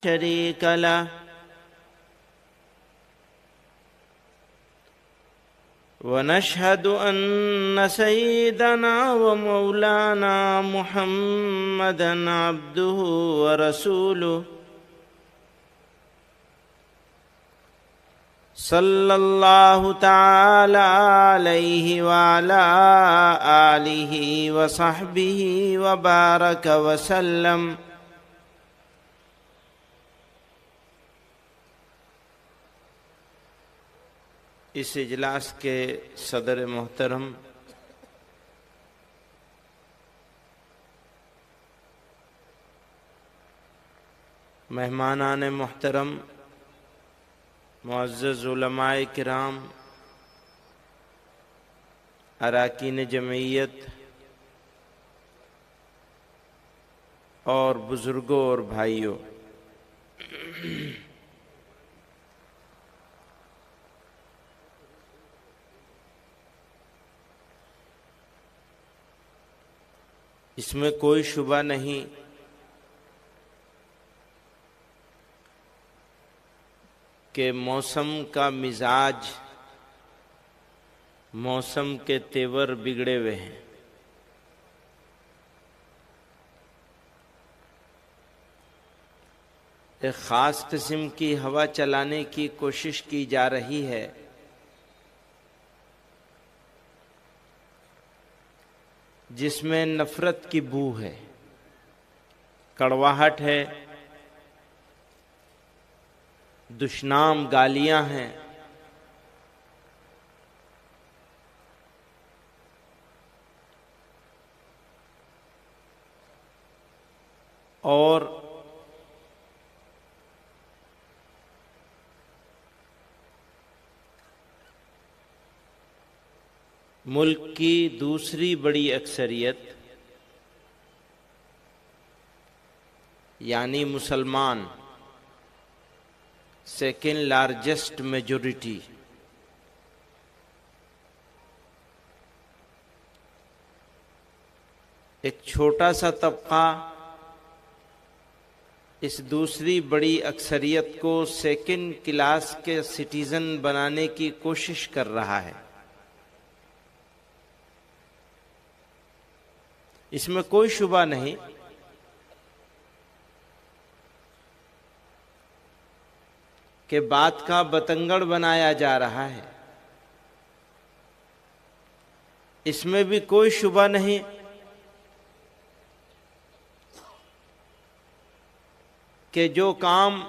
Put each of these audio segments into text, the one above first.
شريك له ونشهد أن سيدنا ومولانا محمدًا عبده ورسوله صلى الله تعالى عليه وعلى آله وصحبه وبارك وسلم. اس اجلاس کے صدر محترم مہمانان محترم، معزز علماء کرام، اراکین جمعیت اور بزرگوں اور بھائیوں، اس میں کوئی شبہ نہیں کہ موسم کا مزاج، موسم کے تیور بگڑے ہوئے ہیں۔ ایک خاص قسم کی ہوا چلانے کی کوشش کی جا رہی ہے، جس میں نفرت کی بو ہے، کڑواہٹ ہے، دشنام گالیاں ہیں، اور ملک کی دوسری بڑی اکثریت یعنی مسلمان، سیکنڈ لارجسٹ میجورٹی، ایک چھوٹا سا طبقہ اس دوسری بڑی اکثریت کو سیکنڈ کلاس کے سٹیزن بنانے کی کوشش کر رہا ہے۔ اس میں کوئی شبہ نہیں کہ بات کا بتنگڑ بنایا جا رہا ہے، اس میں بھی کوئی شبہ نہیں کہ جو کام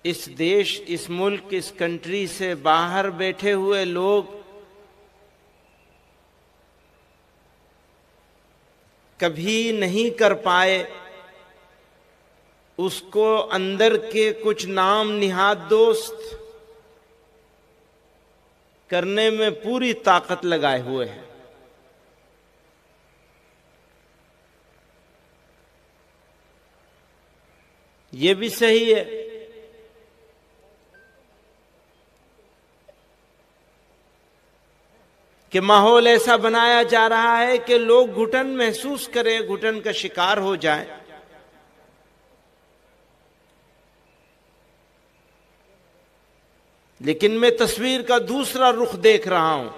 اس دیش، اس ملک، اس کنٹری سے باہر بیٹھے ہوئے لوگ کبھی نہیں کر پائے، اس کو اندر کے کچھ نام نہاد دوست کرنے میں پوری طاقت لگائے ہوئے ہیں۔ یہ بھی صحیح ہے کہ ماحول ایسا بنایا جا رہا ہے کہ لوگ گھٹن محسوس کریں، گھٹن کا شکار ہو جائیں۔ لیکن میں تصویر کا دوسرا رخ دیکھ رہا ہوں۔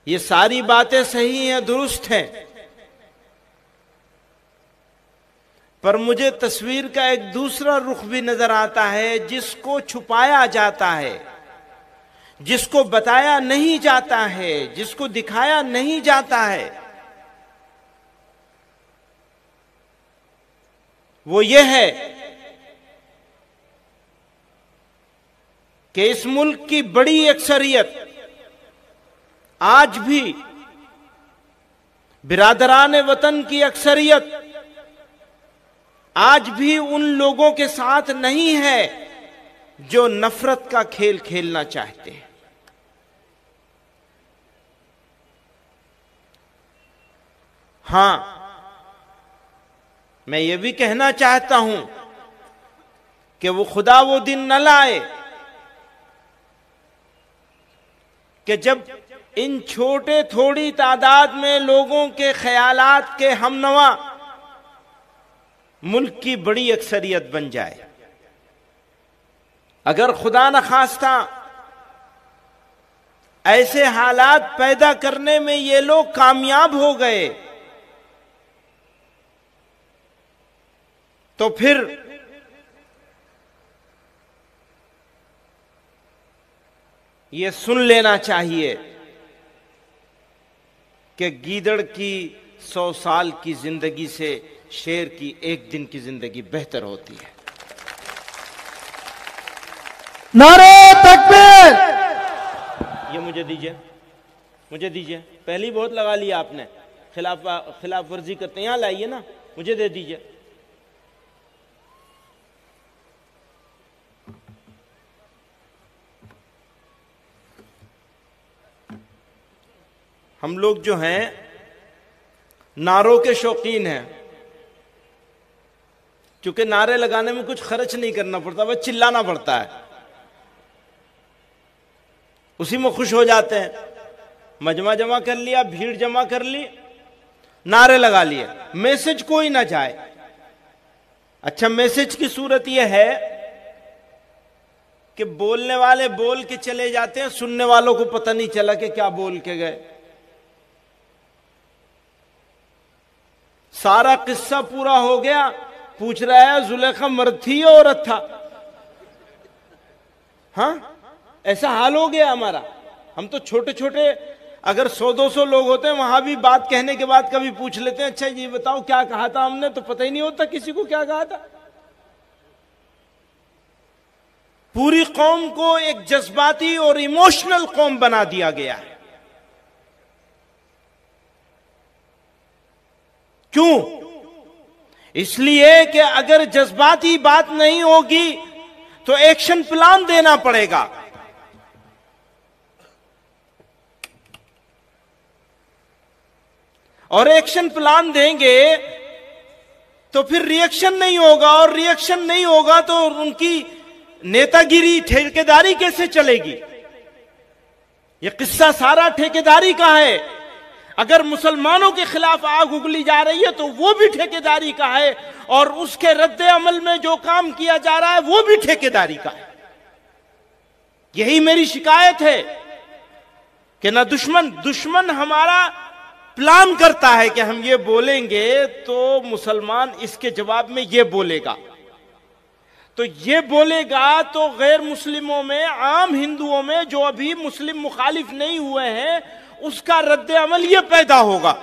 یہ ساری باتیں صحیح ہیں، درست ہیں، پر مجھے تصویر کا ایک دوسرا رخ بھی نظر آتا ہے جس کو چھپایا جاتا ہے، جس کو بتایا نہیں جاتا ہے، جس کو دکھایا نہیں جاتا ہے۔ وہ یہ ہے کہ اس ملک کی بڑی اکثریت آج بھی، برادران وطن کی اکثریت آج بھی ان لوگوں کے ساتھ نہیں ہے جو نفرت کا کھیل کھیلنا چاہتے ہیں۔ ہاں، میں یہ بھی کہنا چاہتا ہوں کہ وہ خدا وہ دن نہ لائے کہ جب ان چھوٹے تھوڑی تعداد میں لوگوں کے خیالات کے ہمنوا ملک کی بڑی اکثریت بن جائے. اگر خدا نخواستہ ایسے حالات پیدا کرنے میں یہ لوگ کامیاب ہو گئے تو پھر یہ سن لینا چاہیے کہ گیدڑ کی 100 سال کی زندگی سے شیر کی ایک دن کی زندگی بہتر ہوتی ہے. نعرہ تکبیر. یہ مجھے دیجئے. پہلی بہت لگا لیا آپ نے. خلاف ورزی کرتے ہیں. یہاں لائیے نا, مجھے دے دیجئے. ہم لوگ جو ہیں نعروں کے شوقین ہیں. چونکہ نعرے لگانے میں کچھ خرچ نہیں کرنا پڑتا, بس چلانا پڑتا ہے, اسی میں خوش ہو جاتے ہیں. مجمع جمع کر لیا, بھیڑ جمع کر لی, نعرے لگا لیے, میسج کوئی نہ جائے. اچھا, میسج کی صورت یہ ہے کہ بولنے والے بول کے چلے جاتے ہیں, سننے والوں کو پتہ نہیں چلا کہ کیا بول کے گئے. سارا قصہ پورا ہو گیا, پوچھ رہا ہے زلیخا مرد تھی یا عورت تھا؟ ہاں, ایسا حال ہو گیا ہمارا. ہم تو چھوٹے چھوٹے اگر 100-200 لوگ ہوتے ہیں وہاں بھی بات کہنے کے بعد کبھی پوچھ لیتے ہیں, اچھا یہ بتاؤ کیا کہا تھا ہم نے, تو پتہ ہی نہیں ہوتا کسی کو کیا کہا تھا. پوری قوم کو ایک جذباتی اور ایموشنل قوم بنا دیا گیا ہے. کیوں؟ اس لیے کہ اگر جذباتی بات نہیں ہوگی تو ایکشن پلان دینا پڑے گا. اور ایکشن پلان دیں گے تو پھر ریئیکشن نہیں ہوگا, اور ریئیکشن نہیں ہوگا تو ان کی نیتا گیری, ٹھیکیداری کیسے چلے گی؟ یہ قصہ سارا ٹھیکیداری کا ہے. اگر مسلمانوں کے خلاف آگ اگلی جا رہی ہے تو وہ بھی ٹھیکیداری کا ہے, اور اس کے رد عمل میں جو کام کیا جا رہا ہے وہ بھی ٹھیکیداری کا ہے. یہی میری شکایت ہے کہ نہ دشمن ہمارا پلان کرتا ہے کہ ہم یہ بولیں گے تو مسلمان اس کے جواب میں یہ بولے گا, تو یہ بولے گا تو غیر مسلموں میں, عام ہندوؤں میں جو ابھی مسلم مخالف نہیں ہوئے ہیں, اس کا رد عمل یہ پیدا ہوگا.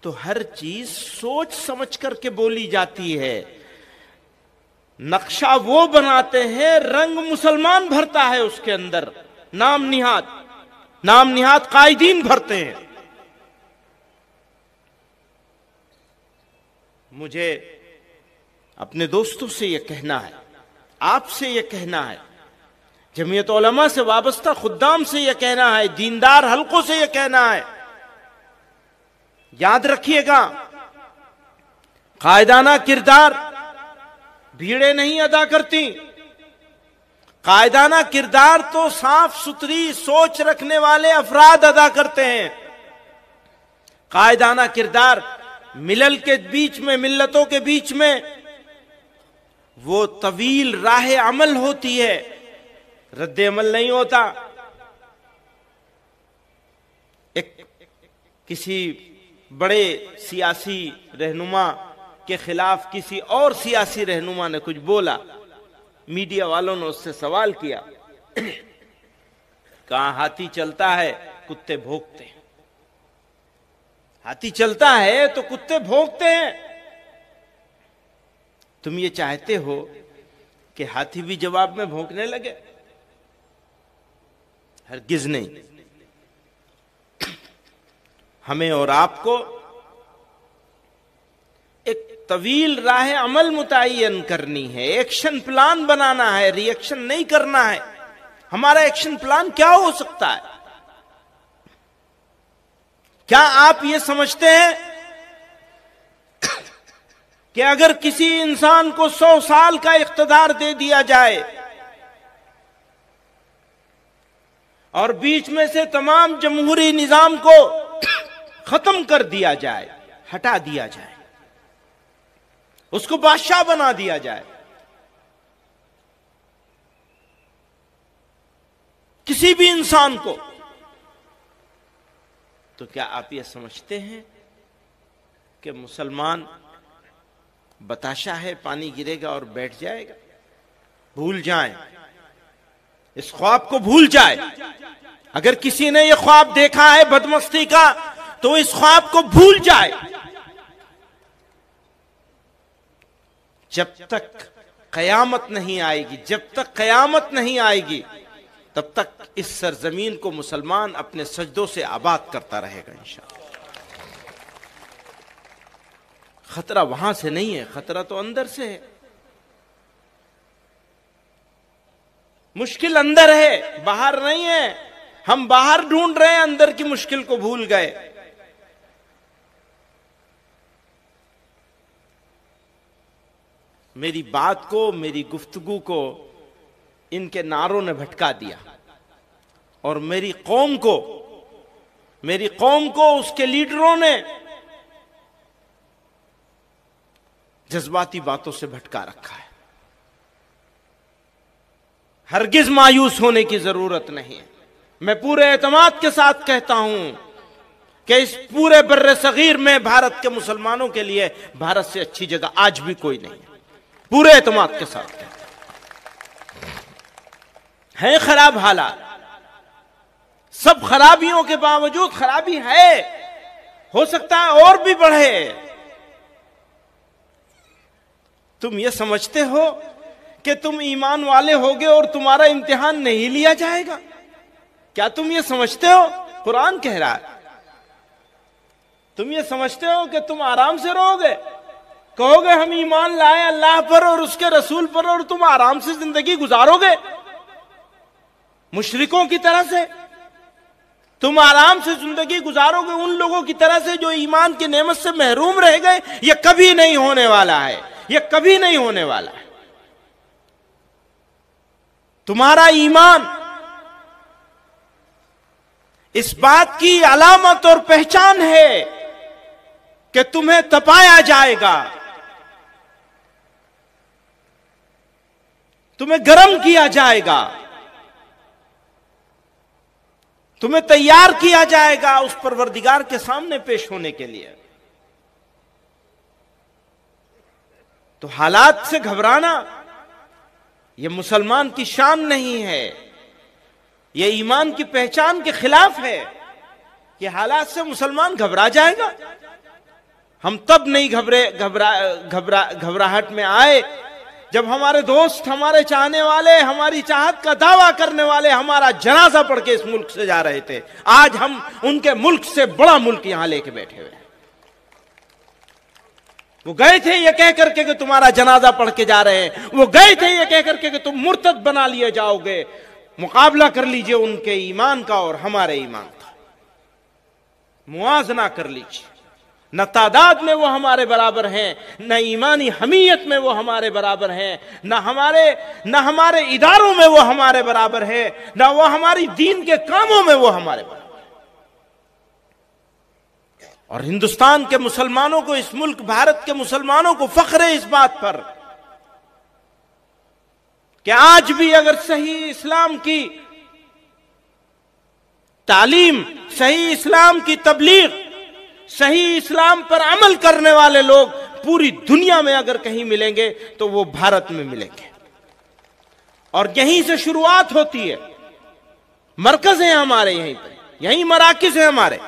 تو ہر چیز سوچ سمجھ کر کے بولی جاتی ہے. نقشہ وہ بناتے ہیں, رنگ مسلمان بھرتا ہے اس کے اندر, نام نہاد قائدین بھرتے ہیں. مجھے اپنے دوستوں سے یہ کہنا ہے, آپ سے یہ کہنا ہے, جمعیت علماء سے وابستہ خدام سے یہ کہنا ہے, دیندار حلقوں سے یہ کہنا ہے, یاد رکھیے گا قائدانہ کردار بھیڑیں نہیں ادا کرتی. قائدانہ کردار تو صاف ستھری سوچ رکھنے والے افراد ادا کرتے ہیں. قائدانہ کردار ملل کے بیچ میں, ملتوں کے بیچ میں وہ طویل راہ عمل ہوتی ہے, رد عمل نہیں ہوتا. کسی بڑے سیاسی رہنما کے خلاف کسی اور سیاسی رہنما نے کچھ بولا, میڈیا والوں نے اس سے سوال کیا, کہاں ہاتھی چلتا ہے کتے بھونکتے ہیں. ہاتھی چلتا ہے تو کتے بھونکتے ہیں. تم یہ چاہتے ہو کہ ہاتھی بھی جواب میں بھونکنے لگے؟ ہرگز نہیں. ہمیں اور آپ کو ایک طویل راہ عمل متعین کرنی ہے, ایکشن پلان بنانا ہے, ری ایکشن نہیں کرنا ہے. ہمارا ایکشن پلان کیا ہو سکتا ہے؟ کیا آپ یہ سمجھتے ہیں کہ اگر کسی انسان کو 100 سال کا اقتدار دے دیا جائے اور بیچ میں سے تمام جمہوری نظام کو ختم کر دیا جائے, ہٹا دیا جائے, اس کو بادشاہ بنا دیا جائے. کسی بھی انسان کو. تو کیا آپ یہ سمجھتے ہیں کہ مسلمان بتاشا ہے, پانی گرے گا اور بیٹھ جائے گا؟ بھول جائیں, اس خواب کو بھول جائے. اگر کسی نے یہ خواب دیکھا ہے بدمستی کا تو اس خواب کو بھول جائے. جب تک قیامت نہیں آئے گی, جب تک قیامت نہیں آئے گی, تب تک اس سرزمین کو مسلمان اپنے سجدوں سے آباد کرتا رہے گا انشاءاللہ. خطرہ وہاں سے نہیں ہے, خطرہ تو اندر سے ہے. مشکل اندر ہے, باہر نہیں ہے. ہم باہر ڈھونڈ رہے ہیں, اندر کی مشکل کو بھول گئے. میری بات کو, میری گفتگو کو ان کے نعروں نے بھٹکا دیا, اور میری قوم کو اس کے لیڈروں نے جذباتی باتوں سے بھٹکا رکھا ہے. ہرگز مایوس ہونے کی ضرورت نہیں ہے. میں پورے اعتماد کے ساتھ کہتا ہوں کہ اس پورے بر صغیر میں بھارت کے مسلمانوں کے لیے بھارت سے اچھی جگہ آج بھی کوئی نہیں ہے. پورے اعتماد کے ساتھ کہتا ہوں. ہیں خراب حالات, سب خرابیوں کے باوجود خرابی ہے, ہو سکتا ہے اور بھی بڑھے. تم یہ سمجھتے ہو کہ تم ایمان والے ہوگے اور تمہارا امتحان نہیں لیا جائے گا؟ کیا تم یہ سمجھتے ہو؟ قرآن کہہ رہا ہے. تم یہ سمجھتے ہو کہ تم آرام سے رہو گے, کہو گے ہم ایمان لائے اللہ پر اور اس کے رسول پر, اور تم آرام سے زندگی گزارو گے مشرکوں کی طرح سے؟ تم آرام سے زندگی گزارو گے ان لوگوں کی طرح سے جو ایمان کی نعمت سے محروم رہ گئے؟ یہ کبھی نہیں ہونے والا ہے, یہ کبھی نہیں ہونے والا ہے. تمہارا ایمان اس بات کی علامت اور پہچان ہے کہ تمہیں تپایا جائے گا, تمہیں گرم کیا جائے گا, تمہیں تیار کیا جائے گا اس پروردگار کے سامنے پیش ہونے کے لیے. تو حالات سے گھبرانا یہ مسلمان کی شان نہیں ہے, یہ ایمان کی پہچان کے خلاف ہے. کہ حالات سے مسلمان گھبرا جائے گا. ہم تب نہیں گھبراہٹ میں آئے جب ہمارے دوست, ہمارے چاہنے والے, ہماری چاہت کا دعویٰ کرنے والے ہمارا جنازہ پڑھ کے اس ملک سے جا رہے تھے. آج ہم ان کے ملک سے بڑا ملک یہاں لے کے بیٹھے ہوئے ہیں. وہ گئے تھے یہ کہہ کر کے کہ تمہارا جنازہ پڑھ کے جا رہے ہیں, وہ گئے تھے یہ کہہ کر کے کہ تم مرتد بنا لیے جاؤ گے. مقابلہ کر لیجئے ان کے ایمان کا اور ہمارے ایمان کا, موازنہ کر لیجئے. نہ تعداد میں وہ ہمارے برابر ہیں, نہ ایمانی حمیت میں وہ ہمارے برابر ہیں, نہ ہمارے اداروں میں وہ ہمارے برابر ہیں, نہ وہ ہماری دین کے کاموں میں وہ ہمارے برابر ہیں. اور ہندوستان کے مسلمانوں کو, اس ملک بھارت کے مسلمانوں کو فخر ہے اس بات پر کہ آج بھی اگر صحیح اسلام کی تعلیم, صحیح اسلام کی تبلیغ, صحیح اسلام پر عمل کرنے والے لوگ پوری دنیا میں اگر کہیں ملیں گے تو وہ بھارت میں ملیں گے. اور یہیں سے شروعات ہوتی ہے, مرکز ہیں ہمارے یہیں پہ, یہیں مراکز ہیں ہمارے.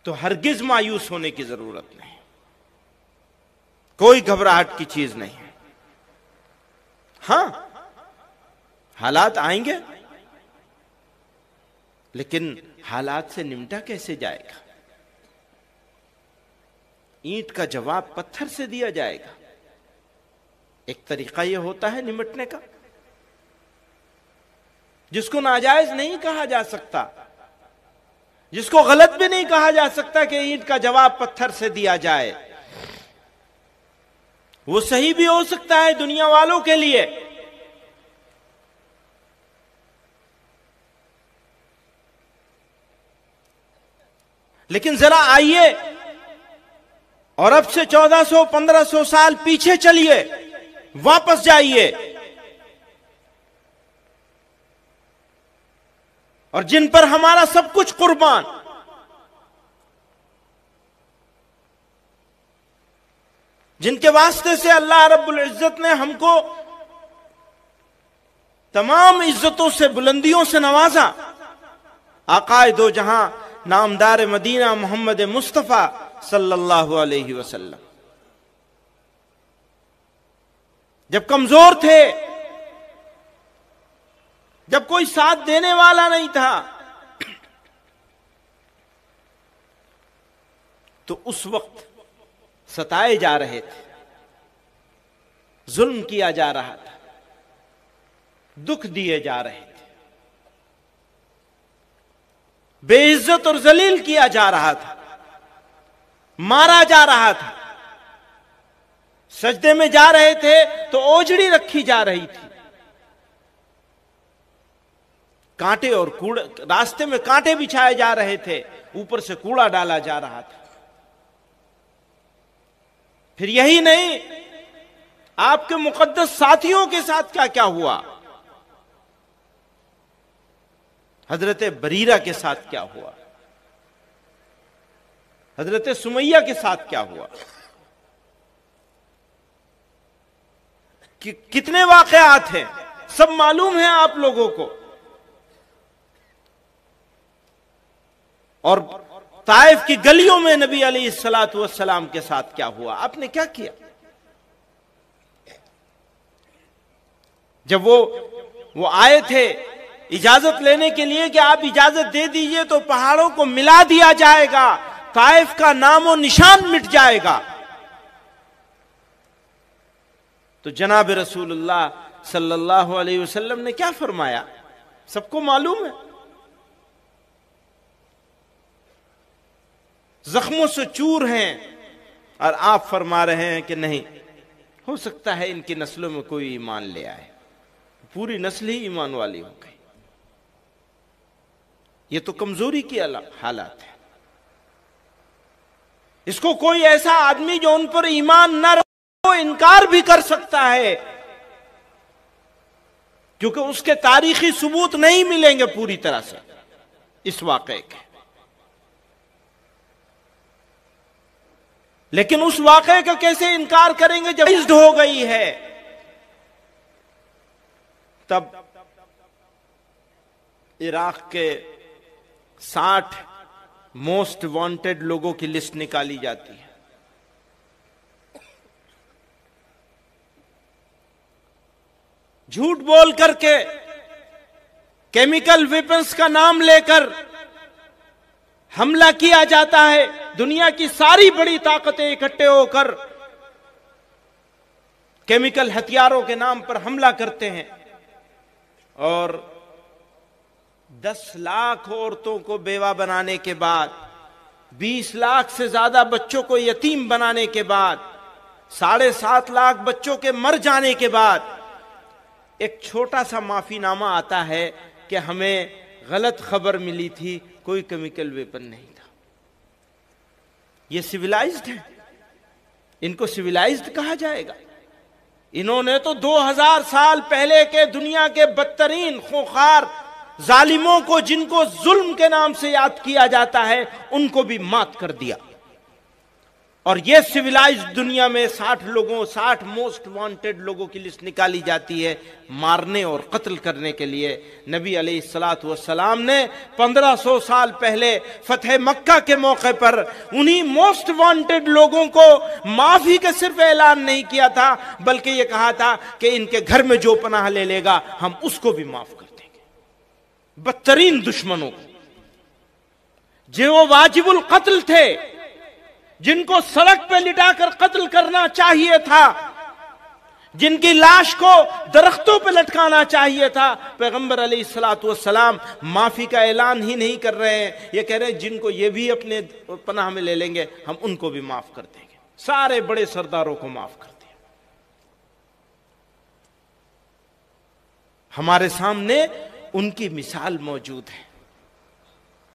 تو ہرگز مایوس ہونے کی ضرورت نہیں, کوئی گھبراہٹ کی چیز نہیں ہے. ہاں حالات آئیں گے, لیکن حالات سے نمٹا کیسے جائے گا؟ اینٹ کا جواب پتھر سے دیا جائے گا. ایک طریقہ یہ ہوتا ہے نمٹنے کا جس کو ناجائز نہیں کہا جا سکتا, جس کو غلط بھی نہیں کہا جا سکتا کہ اینٹ کا جواب پتھر سے دیا جائے. وہ صحیح بھی ہو سکتا ہے دنیا والوں کے لیے, لیکن ذرا آئیے اور اب سے 1400-1500 سال پیچھے چلیے، واپس جائیے، اور جن پر ہمارا سب کچھ قربان، جن کے واسطے سے اللہ رب العزت نے ہم کو تمام عزتوں سے، بلندیوں سے نوازا، آقائے دو جہاں نامدار مدینہ محمد مصطفیٰ صلی اللہ علیہ وسلم جب کمزور تھے، جب کوئی ساتھ دینے والا نہیں تھا، تو اس وقت ستائے جا رہے تھے، ظلم کیا جا رہا تھا، دکھ دیے جا رہے تھے، بے عزت اور ذلیل کیا جا رہا تھا، مارا جا رہا تھا، سجدے میں جا رہے تھے تو اوجڑی رکھی جا رہی تھی، کانٹے اور کوڑے، راستے میں کانٹے بچھائے جا رہے تھے، اوپر سے کوڑا ڈالا جا رہا تھا۔ پھر یہی نہیں، آپ کے مقدس ساتھیوں کے ساتھ کیا کیا ہوا، حضرت بریرہ کے ساتھ کیا ہوا، حضرت سمیہ کے ساتھ کیا ہوا، کتنے واقعات ہیں، سب معلوم ہیں آپ لوگوں کو۔ اور طائف کی گلیوں میں نبی علیہ الصلوۃ والسلام کے ساتھ کیا ہوا، آپ نے کیا کیا؟ جب وہ آئے تھے اجازت لینے کے لیے کہ آپ اجازت دے دیجئے تو پہاڑوں کو ملا دیا جائے گا، طائف کا نام و نشان مٹ جائے گا، تو جناب رسول اللہ صلی اللہ علیہ وسلم نے کیا فرمایا، سب کو معلوم ہے، زخموں سے چور ہیں، اور آپ فرما رہے ہیں کہ نہیں، ہو سکتا ہے ان کی نسلوں میں کوئی ایمان لے آئے، پوری نسل ہی ایمان والی ہو گئی۔ یہ تو کمزوری کی حالات ہے۔ اس کو کوئی ایسا آدمی جو ان پر ایمان نہ رکھے وہ انکار بھی کر سکتا ہے، کیونکہ اس کے تاریخی ثبوت نہیں ملیں گے پوری طرح سے اس واقعے کے، لیکن اس واقعے کا کیسے انکار کریں گے جب عزت ہو گئی ہے؟ تب عراق کے 60 موسٹ وانٹڈ لوگوں کی لسٹ نکالی جاتی ہے، جھوٹ بول کر کے، کیمیکل ویپنز کا نام لے کر حملہ کیا جاتا ہے، دنیا کی ساری بڑی طاقتیں اکٹھے ہو کر کیمیکل ہتھیاروں کے نام پر حملہ کرتے ہیں، اور 10 لاکھ عورتوں کو بیوہ بنانے کے بعد، 20 لاکھ سے زیادہ بچوں کو یتیم بنانے کے بعد، 7.5 لاکھ بچوں کے مر جانے کے بعد، ایک چھوٹا سا معافی نامہ آتا ہے کہ ہمیں غلط خبر ملی تھی، کوئی کیمیکل ویپن نہیں تھا۔ یہ سویلائزڈ ہے، ان کو سویلائزڈ کہا جائے گا؟ انہوں نے تو 2000 سال پہلے کے دنیا کے بدترین خوخار ظالموں کو، جن کو ظلم کے نام سے یاد کیا جاتا ہے، ان کو بھی مات کر دیا۔ اور یہ سویلائزڈ دنیا میں 60 موسٹ وانٹڈ لوگوں کی لسٹ نکالی جاتی ہے مارنے اور قتل کرنے کے لیے۔ نبی علیہ الصلوۃ والسلام نے 1500 سال پہلے فتح مکہ کے موقع پر انہی موسٹ وانٹڈ لوگوں کو معافی کا صرف اعلان نہیں کیا تھا، بلکہ یہ کہا تھا کہ ان کے گھر میں جو پناہ لے لے گا ہم اس کو بھی معاف کر دیں گے۔ بدترین دشمنوں کو، جو واجب القتل تھے، جن کو سڑک پہ لٹا کر قتل کرنا چاہیے تھا، جن کی لاش کو درختوں پہ لٹکانا چاہیے تھا، پیغمبر علیہ الصلوۃ والسلام معافی کا اعلان ہی نہیں کر رہے ہیں، یہ کہہ رہے ہیں جن کو یہ بھی اپنے پناہ میں لے لیں گے ہم ان کو بھی معاف کر دیں گے، سارے بڑے سرداروں کو معاف کر دیا۔ ہمارے سامنے ان کی مثال موجود ہے۔